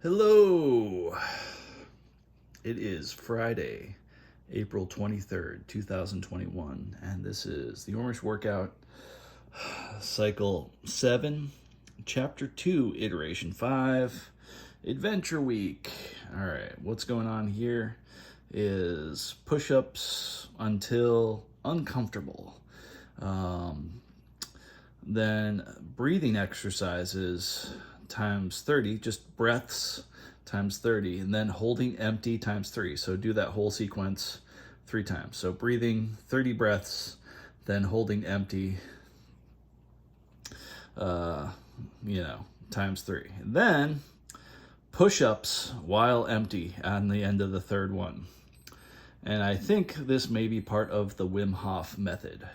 Hello. It is Friday, April 23rd, 2021, and this is the Yourm workout cycle 7, chapter 2, iteration 5, adventure week. All right, what's going on here is push-ups until uncomfortable. Then breathing exercises times 30, just breaths times 30, and then holding empty times 3. So do that whole sequence 3 times. So breathing 30 breaths, then holding empty, times 3. And then push-ups while empty on the end of the third one. And I think this may be part of the Wim Hof method.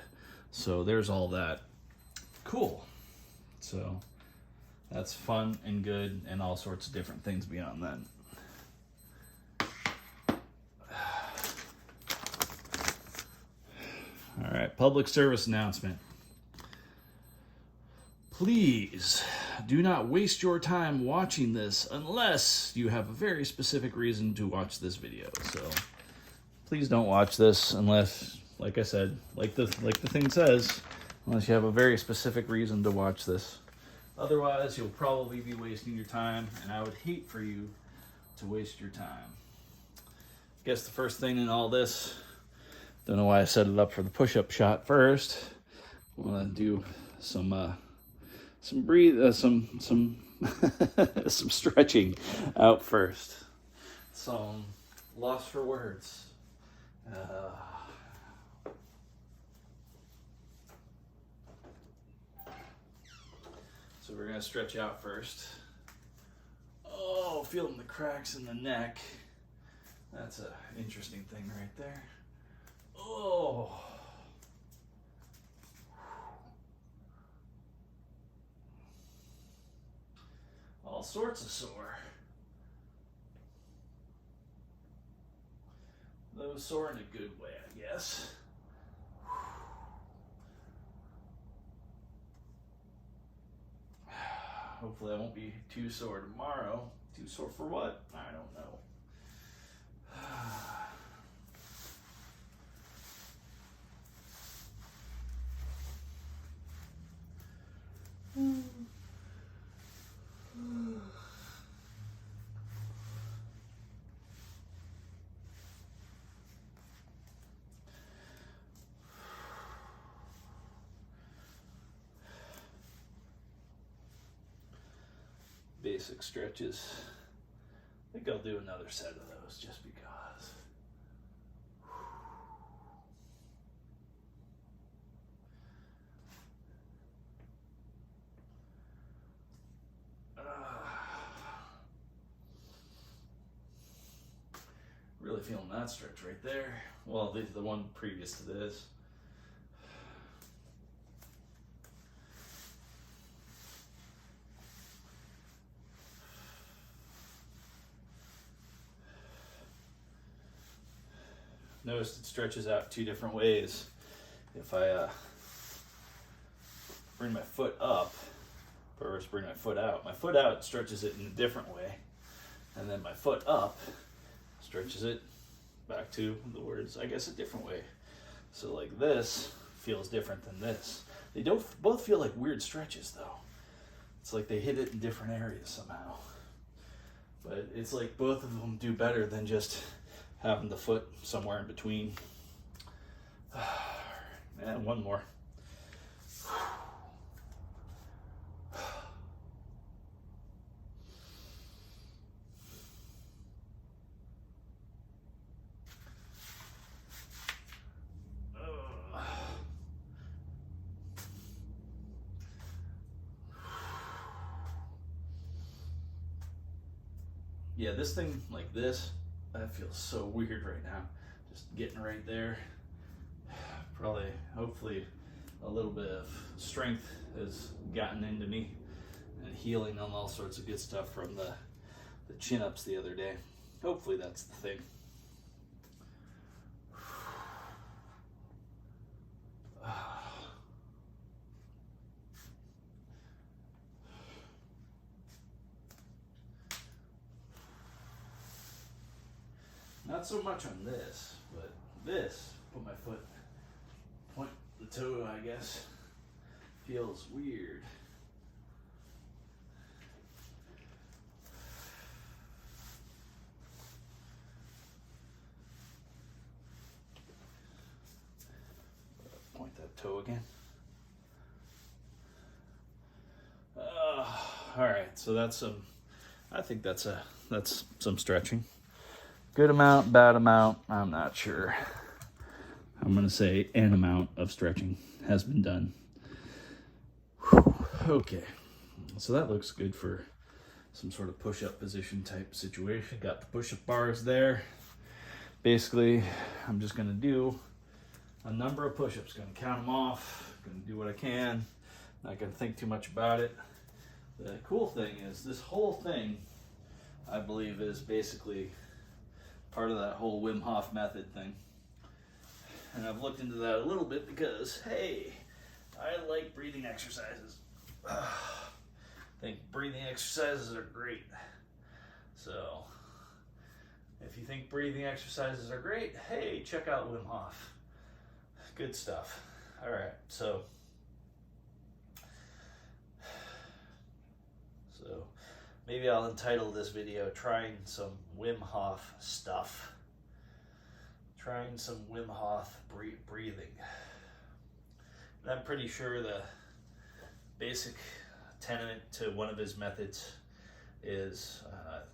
So there's all that. Cool. So that's fun and good and all sorts of different things beyond that. All right, public service announcement. Please do not waste your time watching this unless you have a very specific reason to watch this video. So please don't watch this unless, like I said, like the thing says, unless you have a very specific reason to watch this. Otherwise, you'll probably be wasting your time, and I would hate for you to waste your time. I guess the first thing in all this, don't know why I set it up for the push-up shot first. I want to do some some stretching out first. So I'm lost for words. So we're gonna stretch out first. Oh, feeling the cracks in the neck. That's an interesting thing right there. Oh. All sorts of sore. Those sore in a good way, I guess. Hopefully I won't be too sore tomorrow. Too sore for what? I don't know. Basic stretches. I think I'll do another set of those just because. Really feeling that stretch right there. Well, the one previous to this. Notice it stretches out 2 different ways. If I bring my foot up, first bring my foot out stretches it in a different way. And then my foot up stretches it back to the words, I guess, a different way. So like this feels different than this. They don't both feel like weird stretches though. It's like they hit it in different areas somehow. But it's like both of them do better than just having the foot somewhere in between. And one more. Yeah, this thing like this, that feels so weird right now. Just getting right there. Probably, hopefully, a little bit of strength has gotten into me and healing on all sorts of good stuff from the chin-ups the other day. Hopefully that's the thing. Not so much on this, but this, put my foot, point the toe, I guess, feels weird. Point that toe again. All right, so that's some, I think that's some stretching. Good amount, bad amount, I'm not sure. I'm gonna say an amount of stretching has been done. Whew. Okay, so that looks good for some sort of push-up position type situation. Got the push-up bars there. Basically, I'm just gonna do a number of push-ups, gonna count them off, gonna do what I can, not gonna think too much about it. The cool thing is this whole thing, I believe, is basically part of that whole Wim Hof method thing. And I've looked into that a little bit because, hey, I like breathing exercises. I think breathing exercises are great. So, if you think breathing exercises are great, hey, check out Wim Hof. Good stuff. All right, so maybe I'll entitle this video Trying Some Wim Hof Stuff. Trying some Wim Hof breathing. And I'm pretty sure the basic tenet to one of his methods is,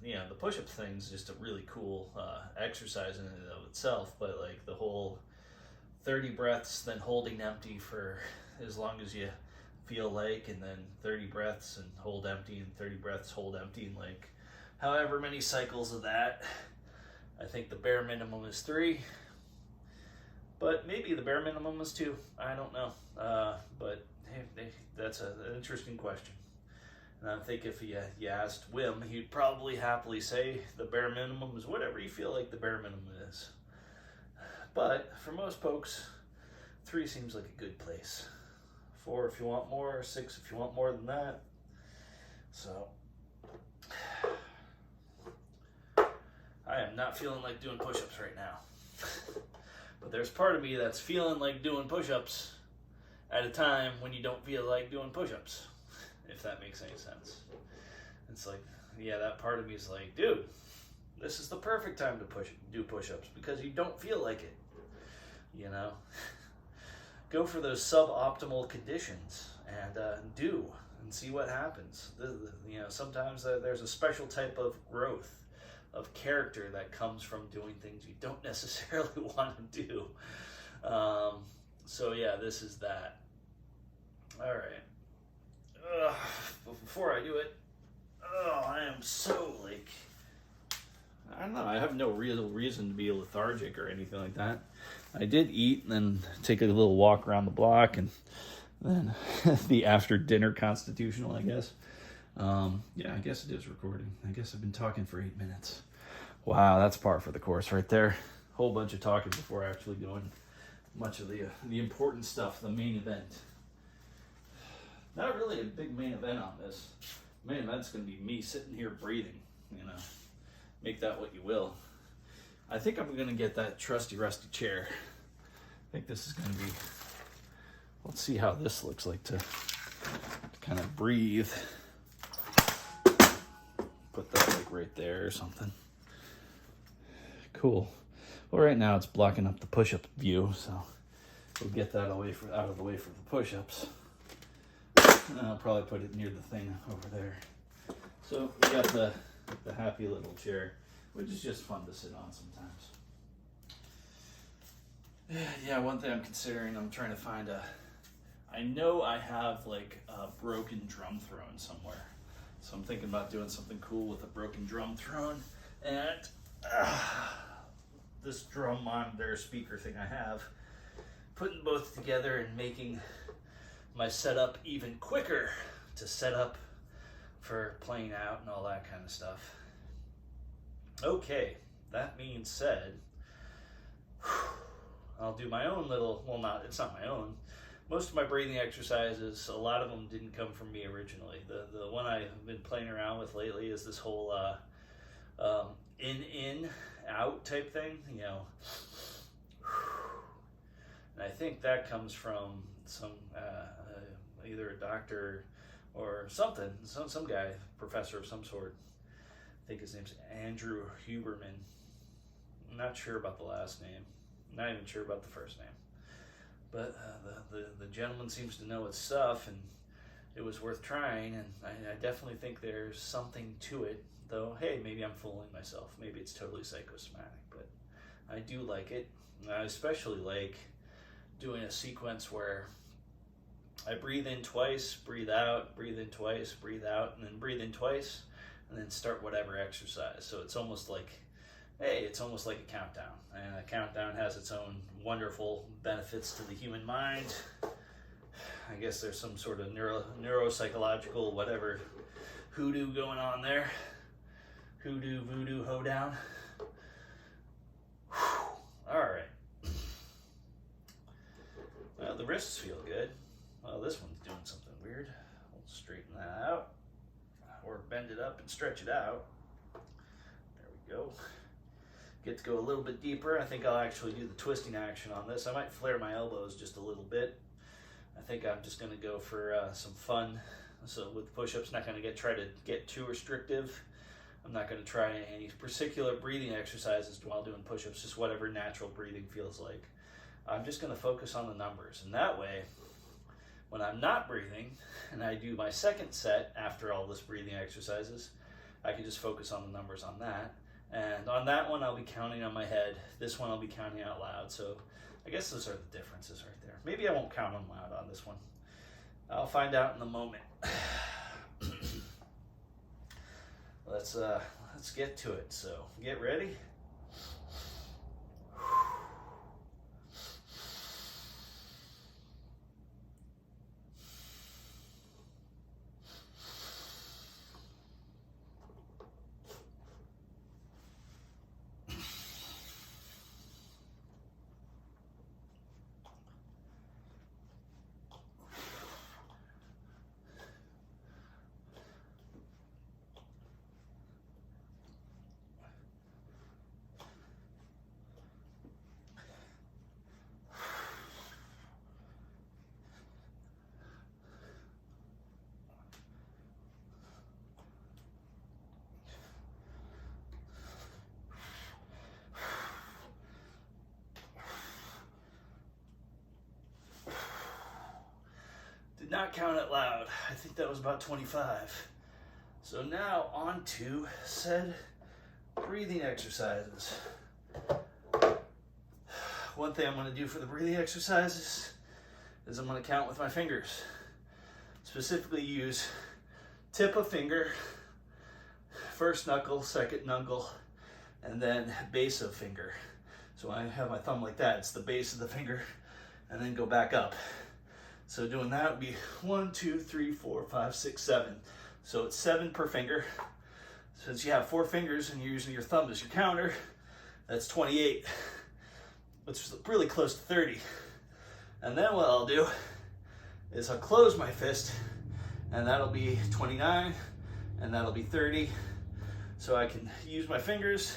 the push-up thing's just a really cool exercise in and of itself, but like the whole 30 breaths, then holding empty for as long as you feel like, and then 30 breaths and hold empty, and 30 breaths, hold empty, and like however many cycles of that. I think the bare minimum is 3, but maybe the bare minimum is 2. I don't know, but hey, that's an interesting question. And I think if you asked Wim, he'd probably happily say the bare minimum is whatever you feel like the bare minimum is. But for most folks, 3 seems like a good place. 4 if you want more, 6 if you want more than that. So, I am not feeling like doing push-ups right now. But there's part of me that's feeling like doing push-ups at a time when you don't feel like doing push-ups, if that makes any sense. It's like, yeah, that part of me is like, dude, this is the perfect time to do push-ups because you don't feel like it, you know? Go for those suboptimal conditions and do and see what happens. Sometimes there's a special type of growth of character that comes from doing things you don't necessarily want to do. So yeah, this is that. All right. Before I do it, I am so I don't know, I have no real reason to be lethargic or anything like that. I did eat and then take a little walk around the block, and then the after dinner constitutional, I guess. Yeah, I guess it is recording. I guess I've been talking for 8 minutes. Wow, that's par for the course right there. Whole bunch of talking before actually doing much of the important stuff, the main event. Not really a big main event on this. Main event's going to be me sitting here breathing, Make that what you will. I think I'm going to get that trusty rusty chair. I think this is going to be, let's see how this looks like to kind of breathe. Put that like right there or something. Cool. Well, right now it's blocking up the push-up view, so we'll get that out of the way for the push-ups. And I'll probably put it near the thing over there. So we got the happy little chair, which is just fun to sit on sometimes. Yeah, one thing I'm considering, I'm trying to find I know I have like a broken drum throne somewhere. So I'm thinking about doing something cool with a broken drum throne. And this drum monitor speaker thing I have, putting both together and making my setup even quicker to set up for playing out and all that kind of stuff. Okay, that being said, I'll do my own little, it's not my own. Most of my breathing exercises, a lot of them didn't come from me originally. The one I've been playing around with lately is this whole In, out type thing, you know. And I think that comes from some either a doctor or something, some guy, professor of some sort. I think his name's Andrew Huberman. I'm not sure about the last name. Not even sure about the first name. But the gentleman seems to know his stuff, and it was worth trying, and I definitely think there's something to it, though, hey, maybe I'm fooling myself. Maybe it's totally psychosomatic, but I do like it. I especially like doing a sequence where I breathe in twice, breathe out, breathe in twice, breathe out, and then breathe in twice, and then start whatever exercise. So it's almost like, hey, it's almost like a countdown. And a countdown has its own wonderful benefits to the human mind. I guess there's some sort of neuropsychological whatever hoodoo going on there. Hoodoo, voodoo, hoedown. All right. Well, the wrists feel good. Well, this one's doing something weird. We'll straighten that out. Or bend it up and stretch it out. There we go. Get to go a little bit deeper. I think I'll actually do the twisting action on this. I might flare my elbows just a little bit. I think I'm just going to go for some fun. So with push-ups, not going to try to get too restrictive. I'm not going to try any particular breathing exercises while doing push-ups, just whatever natural breathing feels like. I'm just going to focus on the numbers. And that way, when I'm not breathing and I do my second set after all this breathing exercises, I can just focus on the numbers on that. And on that one, I'll be counting on my head. This one, I'll be counting out loud. So I guess those are the differences right there. Maybe I won't count them loud on this one. I'll find out in the moment. Let's get to it. So get ready. Did not count it loud. I think that was about 25. So now on to said breathing exercises. One thing I'm going to do for the breathing exercises is I'm going to count with my fingers. Specifically use tip of finger, first knuckle, second knuckle, and then base of finger. So when I have my thumb like that, it's the base of the finger, and then go back up. So doing that would be 1, 2, 3, 4, 5, 6, 7. So it's 7 per finger. Since you have 4 fingers and you're using your thumb as your counter, that's 28, which is really close to 30. And then what I'll do is I'll close my fist, and that'll be 29, and that'll be 30. So I can use my fingers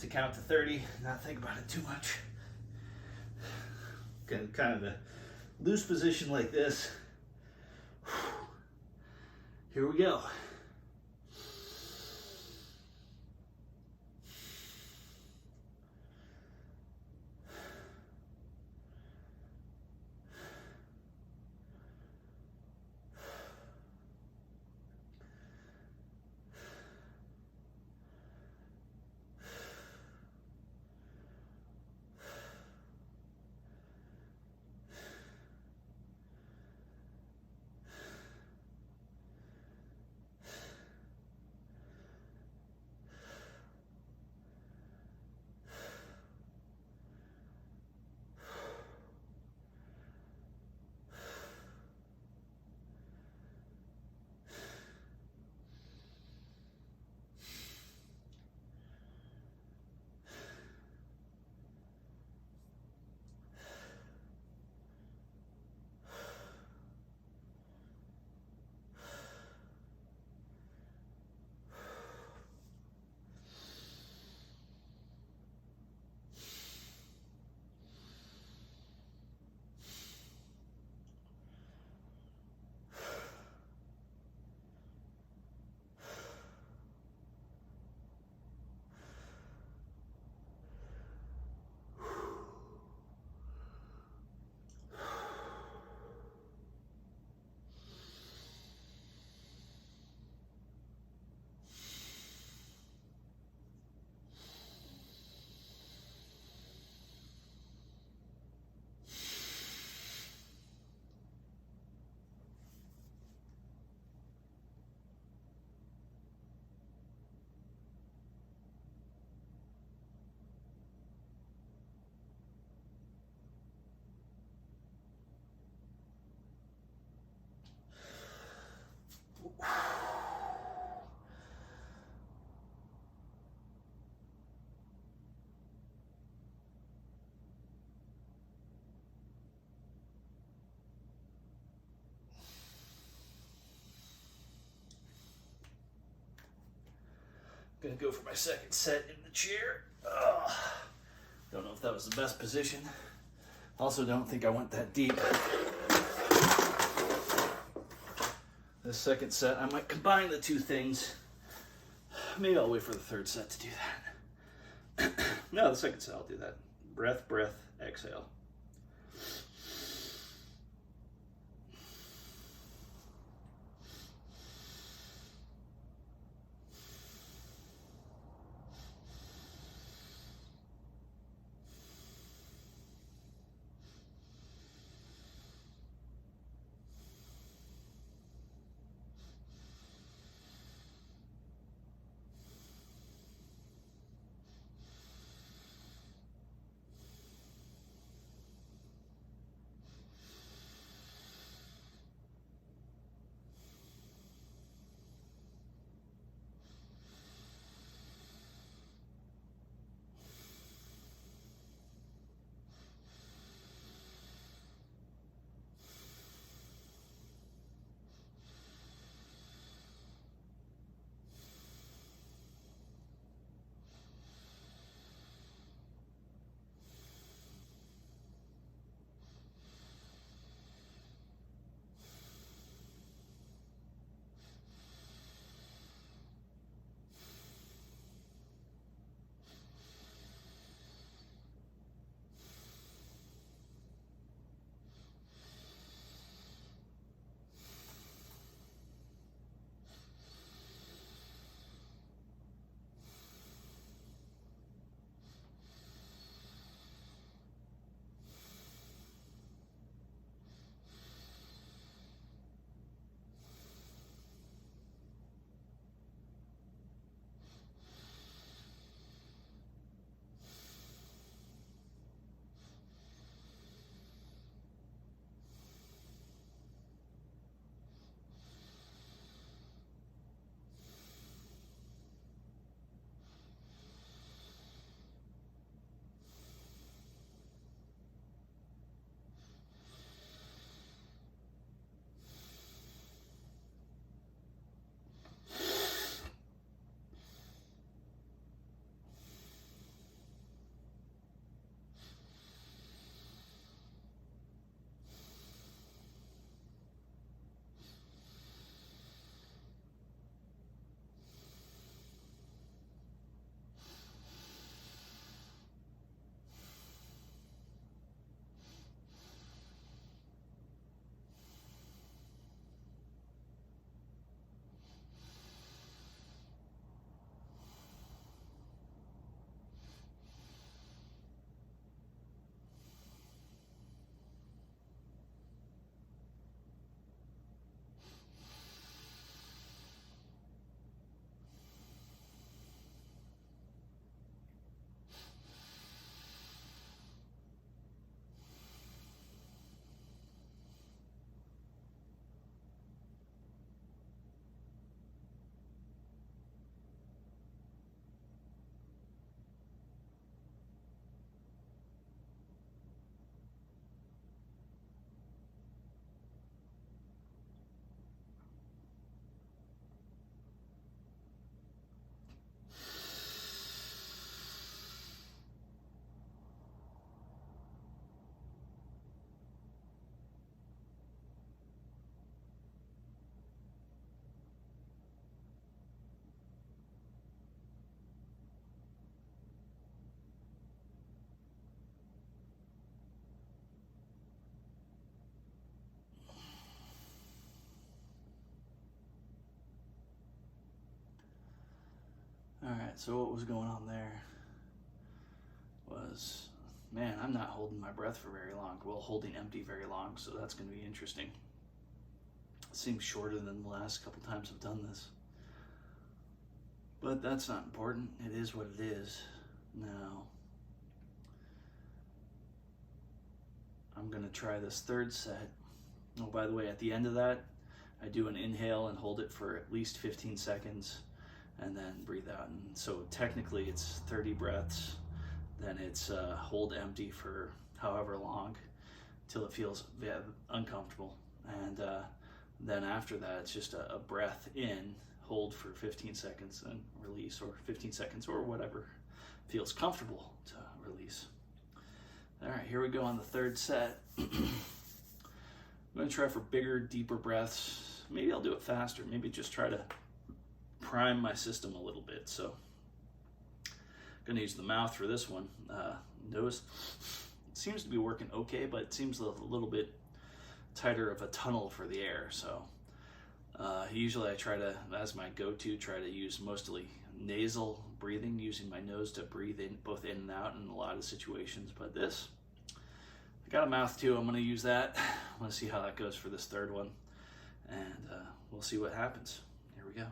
to count to 30, not think about it too much. Kind of a loose position like this. Here we go. Gonna go for my second set in the chair. Don't know if that was the best position. Also don't think I went that deep. This second set, I might combine the two things. Maybe I'll wait for the third set to do that. No, the second set I'll do that. Breath, breath, exhale. All right, so what was going on there was, man, I'm not holding my breath for very long. Well, holding empty very long, so that's going to be interesting. It seems shorter than the last couple times I've done this. But that's not important. It is what it is. Now, I'm going to try this third set. Oh, by the way, at the end of that, I do an inhale and hold it for at least 15 seconds. And then breathe out. And so technically it's 30 breaths, then it's hold empty for however long till it feels uncomfortable. And then after that, it's just a breath in, hold for 15 seconds and release, or 15 seconds, or whatever feels comfortable to release. All right, here we go on the third set. I'm going to try for bigger, deeper breaths. Maybe I'll do it faster. Maybe just try to prime my system a little bit. So I'm going to use the mouth for this one. Nose seems to be working okay, but it seems a little bit tighter of a tunnel for the air. So usually I try to, as my go-to, try to use mostly nasal breathing, using my nose to breathe in, both in and out in a lot of situations. But this, I got a mouth too. I'm going to use that. I'm going to see how that goes for this third one, and we'll see what happens. Here we go.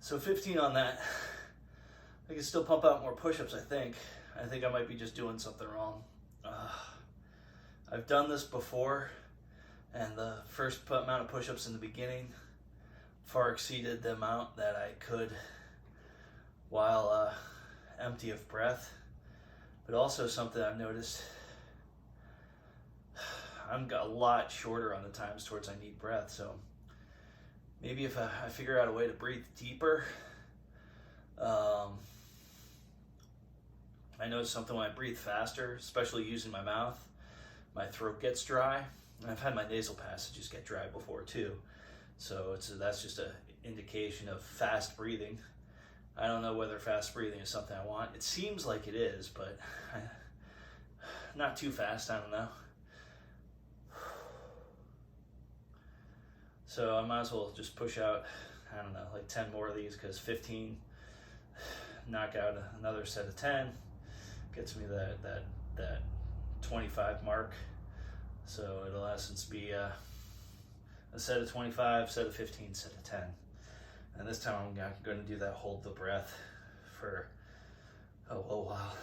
So 15 on that. I can still pump out more push-ups, I think. I think I might be just doing something wrong. I've done this before, and the first amount of push-ups in the beginning far exceeded the amount that I could while empty of breath. But also something I've noticed, I'm a lot shorter on the times towards I need breath, so maybe if I figure out a way to breathe deeper. I notice something when I breathe faster, especially using my mouth, my throat gets dry. And I've had my nasal passages get dry before too. So that's just an indication of fast breathing. I don't know whether fast breathing is something I want. It seems like it is, but not too fast, I don't know. So I might as well just push out, I don't know, like 10 more of these, because 15, knock out another set of 10, gets me that 25 mark. So it'll in essence be a set of 25, set of 15, set of 10. And this time I'm going to do that hold the breath for a little while.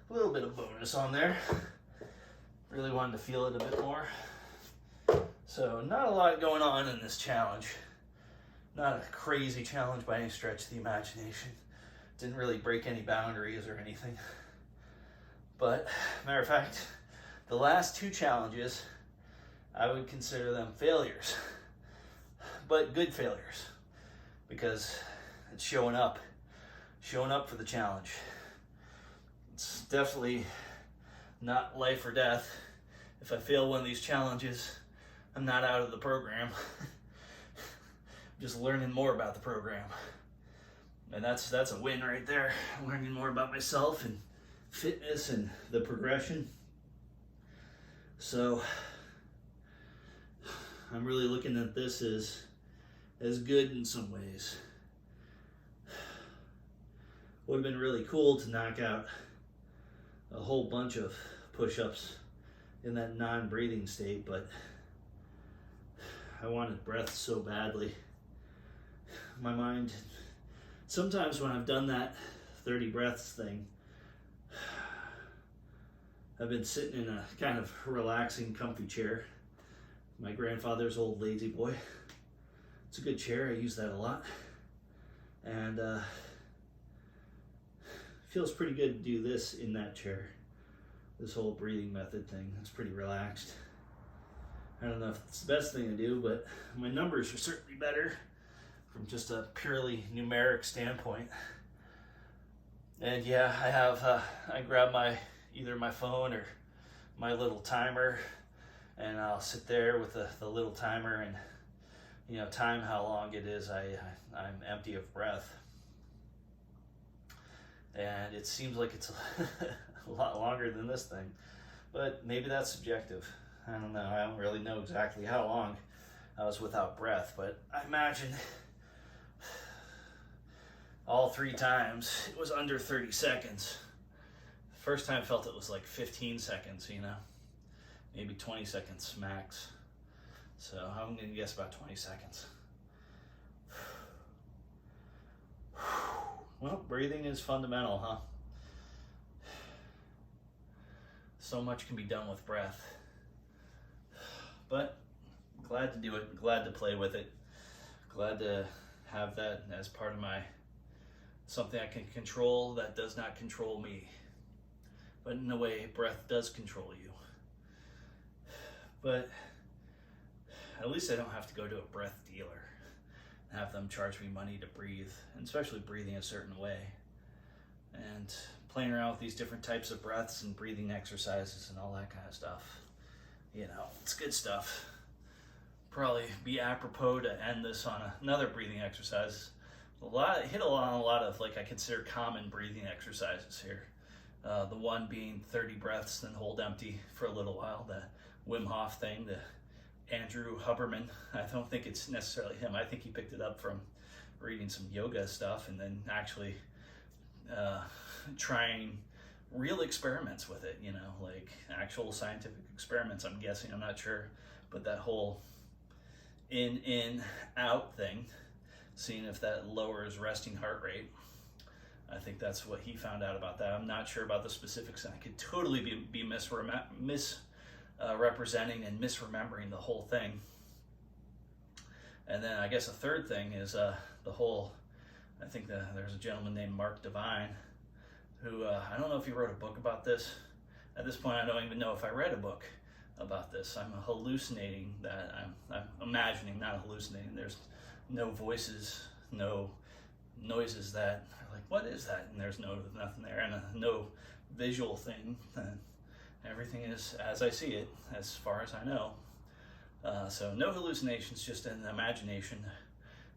A little bit of bonus on there. Really wanted to feel it a bit more. So not a lot going on in this challenge. Not a crazy challenge by any stretch of the imagination. Didn't really break any boundaries or anything. But matter of fact, the last two challenges, I would consider them failures. But good failures. because it's showing up for the challenge. It's definitely not life or death. If I fail one of these challenges, I'm not out of the program. I'm just learning more about the program. And that's a win right there. Learning more about myself and fitness and the progression. So I'm really looking at this as good in some ways. Would have been really cool to knock out a whole bunch of push-ups in that non-breathing state, but I wanted breath so badly. My mind, sometimes when I've done that 30 breaths thing, I've been sitting in a kind of relaxing, comfy chair. My grandfather's old lazy boy. It's a good chair, I use that a lot. And feels pretty good to do this in that chair. This whole breathing method thing, it's pretty relaxed. I don't know if it's the best thing to do, but my numbers are certainly better from just a purely numeric standpoint. And yeah, I grab either my phone or my little timer, and I'll sit there with the little timer and time how long it is I'm empty of breath. And it seems like it's a lot longer than this thing, but maybe that's subjective. I don't know. I don't really know exactly how long I was without breath, but I imagine all 3 times it was under 30 seconds. The first time I felt it was like 15 seconds, maybe 20 seconds max. So I'm gonna guess about 20 seconds. Well, breathing is fundamental, huh? So much can be done with breath. But glad to do it, glad to play with it, glad to have that as part of something I can control that does not control me. But in a way, breath does control you. But at least I don't have to go to a breath dealer and have them charge me money to breathe, and especially breathing a certain way. And playing around with these different types of breaths and breathing exercises and all that kind of stuff. It's good stuff. Probably be apropos to end this on another breathing exercise. Hit on a lot of I consider common breathing exercises here. The one being 30 breaths, then hold empty for a little while. The Wim Hof thing, the Andrew Huberman. I don't think it's necessarily him. I think he picked it up from reading some yoga stuff and then actually trying real experiments with it, like actual scientific experiments, I'm guessing, I'm not sure, but that whole in, out thing, seeing if that lowers resting heart rate. I think that's what he found out about that. I'm not sure about the specifics, and I could totally be misrepresenting and misremembering the whole thing. And then I guess a third thing is the whole, I think there's a gentleman named Mark Divine who, I don't know if he wrote a book about this. At this point, I don't even know if I read a book about this. I'm hallucinating that, I'm imagining, not hallucinating. There's no voices, no noises that are like, what is that? And there's nothing there, and no visual thing. Everything is as I see it, as far as I know. So no hallucinations, just an imagination.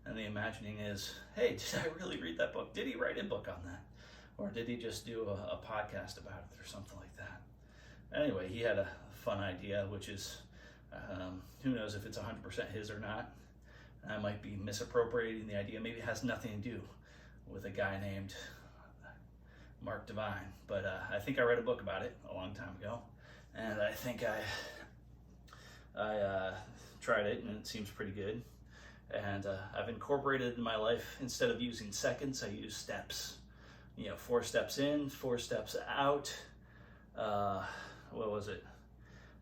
And the imagining is, hey, did I really read that book? Did he write a book on that? Or did he just do a podcast about it or something like that? Anyway, he had a fun idea, which is, who knows if it's 100% his or not. I might be misappropriating the idea. Maybe it has nothing to do with a guy named Mark Divine. But I think I read a book about it a long time ago. And I think I tried it, and it seems pretty good. And I've incorporated it in my life. Instead of using seconds, I use steps. 4 steps in, 4 steps out. What was it?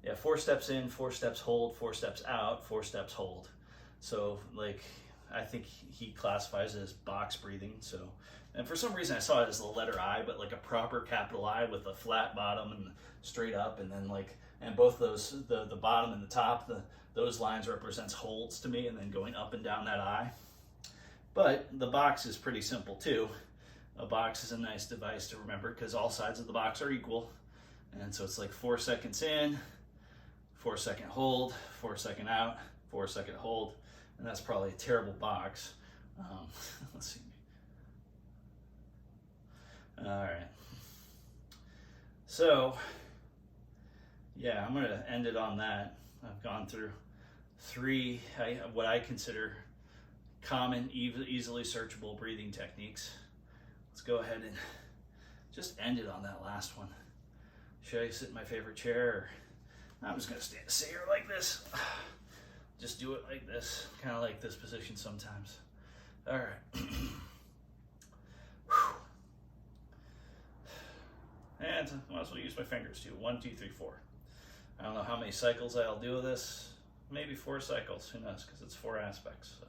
Yeah, 4 steps in, 4 steps hold, 4 steps out, 4 steps hold. So I think he classifies it as box breathing. So, and for some reason I saw it as the letter I, but like a proper capital I with a flat bottom and straight up, and then and both those, the bottom and the top, those lines represents holds to me, and then going up and down that I. But the box is pretty simple too. A box is a nice device to remember because all sides of the box are equal. And so it's like 4 seconds in, 4 second hold, 4 second out, 4 second hold. And that's probably a terrible box. Let's see. All right. So, yeah, I'm gonna end it on that. I've gone through 3, what I consider common, easily searchable breathing techniques. Let's go ahead and just end it on that last one. Should I sit in my favorite chair? Or I'm just gonna sit here like this. Just do it like this, kind of like this position sometimes. All right. And I might as well use my fingers too. 1, 2, 3, 4. I don't know how many cycles I'll do with this. Maybe 4 cycles, who knows, because it's 4 aspects. So.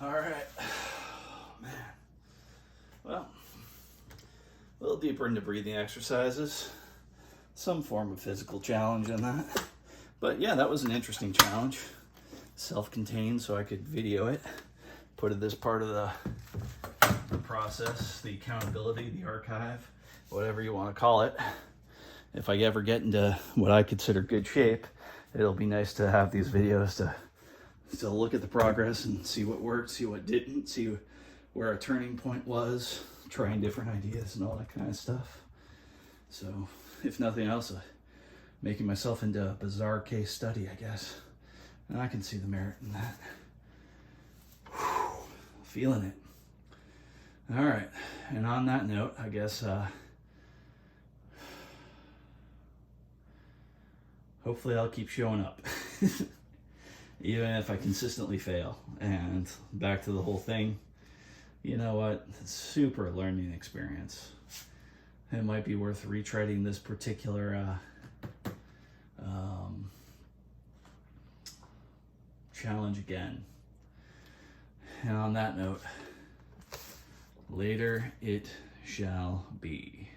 All right, man. Well, a little deeper into breathing exercises. Some form of physical challenge in that. But yeah, that was an interesting challenge. Self-contained, so I could video it. Put it as part of the process, the accountability, the archive, whatever you want to call it. If I ever get into what I consider good shape, it'll be nice to have these videos to look at the progress and see what worked, see what didn't, see where a turning point was, trying different ideas and all that kind of stuff. So, if nothing else, making myself into a bizarre case study, I guess. And I can see the merit in that. Whew, feeling it. All right, and on that note, I guess, hopefully I'll keep showing up. Even if I consistently fail. And back to the whole thing, you know what? It's a super learning experience. It might be worth retreading this particular challenge again. And on that note, later it shall be.